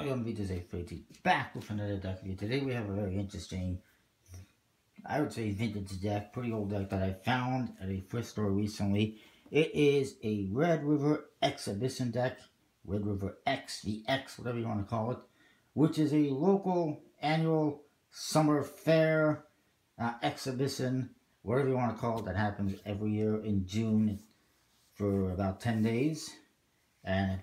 I am Vita's back with another deck review. Today we have a very interesting, I would say vintage deck, pretty old deck that I found at a thrift store recently. It is a Red River Exhibition deck, Red River X, the X, whatever you want to call it, which is a local annual summer fair exhibition, whatever you want to call it, that happens every year in June for about 10 days. And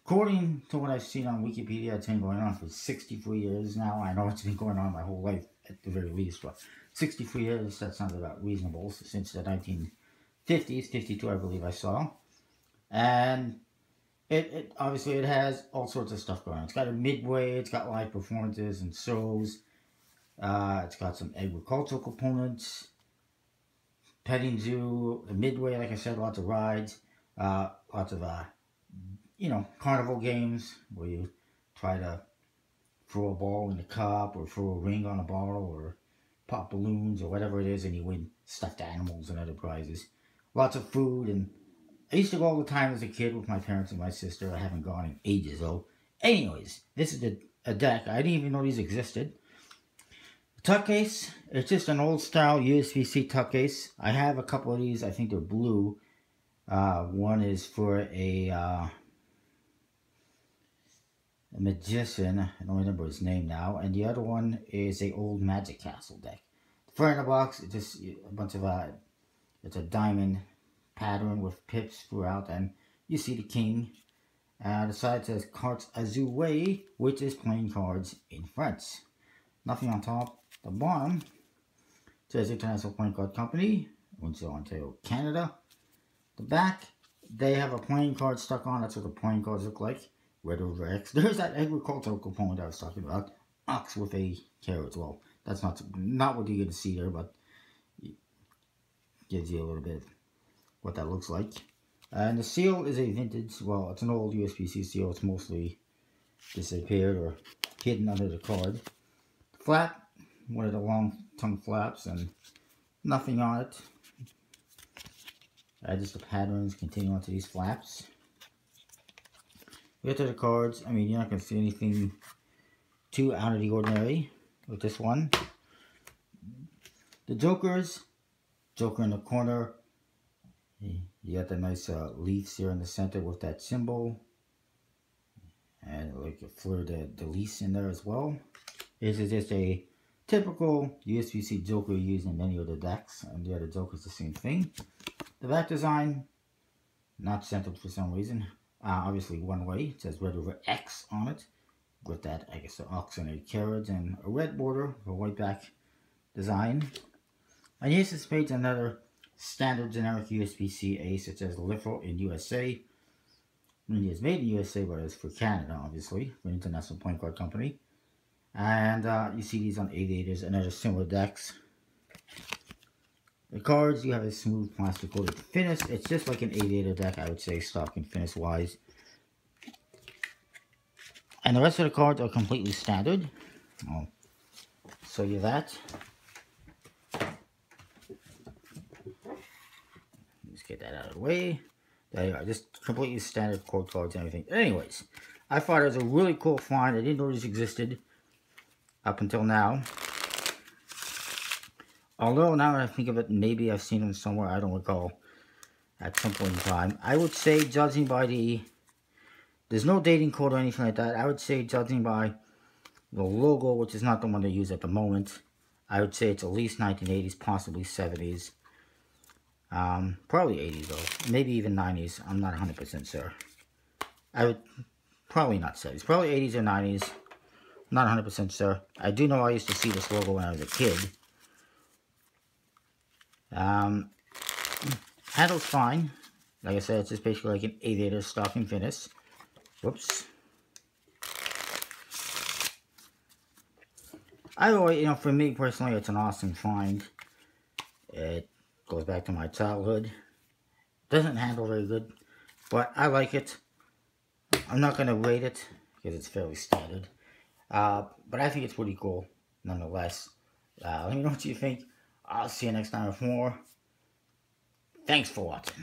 according to what I've seen on Wikipedia, it's been going on for 63 years now. I know it's been going on my whole life at the very least, but 63 years, that sounds about reasonable, since the 1950s, 52 I believe I saw. And it obviously it has all sorts of stuff going on. It's got a midway, it's got live performances and shows. It's got some agricultural components, petting zoo, a midway, like I said, lots of rides, lots of carnival games where you try to throw a ball in a cup or throw a ring on a bottle or pop balloons or whatever it is, and you win stuffed animals and other prizes. Lots of food, and I used to go all the time as a kid with my parents and my sister. I haven't gone in ages though. Anyways, this is a deck. I didn't even know these existed. The tuck case, it's just an old style USB-C tuck case. I have a couple of these. I think they're blue. One is for a magician, I don't remember his name now, and the other one is a old Magic Castle deck. The front of the box, it's just a bunch of it's a diamond pattern with pips throughout, and you see the king. The side says Cartes Azoulay, which is playing cards in French. Nothing on top. The bottom says International Playing Card Company, Windsor, Ontario, Canada. The back, they have a playing card stuck on. That's what the playing cards look like. Red River X. There's that agricultural component I was talking about. Ox with a carrot. Well, that's not what you're going to see there, but it gives you a little bit of what that looks like. And the seal is a vintage, well, it's an old USB-C seal. It's mostly disappeared or hidden under the card. The flap, one of the long tongue flaps, and nothing on it. Just the patterns continue onto these flaps. We get to the cards. I mean, you're not going to see anything too out of the ordinary with this one. The jokers, joker in the corner. You got the nice leaves here in the center with that symbol. And like a fleur de lis in there as well. This is just a typical USB-C joker used in many other decks. And the other joker is the same thing. The back design, not centered for some reason. Obviously one way. It says Red River X on it. With that, I guess, the ox and a carrot and a red border, a white back design. And here's this page, another standard generic USB-C ace. It says LIFO in USA. I mean, it's made in USA, but it's for Canada, obviously, for International Playing Card Company. And you see these on Aviators and other similar decks. The cards, you have a smooth plastic coated finish. It's just like an Aviator deck, I would say, stock and finish wise. And the rest of the cards are completely standard. I'll show you that. Let's get that out of the way. There you are, just completely standard court cards and everything. Anyways, I thought it was a really cool find. I didn't know this existed up until now. Although, now that I think of it, maybe I've seen them somewhere, I don't recall, at some point in time. I would say, judging by there's no dating code or anything like that. I would say, judging by the logo, which is not the one they use at the moment, I would say it's at least 1980s, possibly 70s. Probably 80s, though. Maybe even 90s. I'm not 100% sure. I would, probably not 70s. Probably 80s or 90s. Not 100% sure. I do know I used to see this logo when I was a kid. Handle's fine. Like I said, it's just basically like an Aviator stock and finish. Whoops. Either way, for me personally, it's an awesome find. It goes back to my childhood. Doesn't handle very good, but I like it. I'm not going to rate it because it's fairly standard. But I think it's pretty cool nonetheless. Let me know what you think. I'll see you next time with more. Thanks for watching.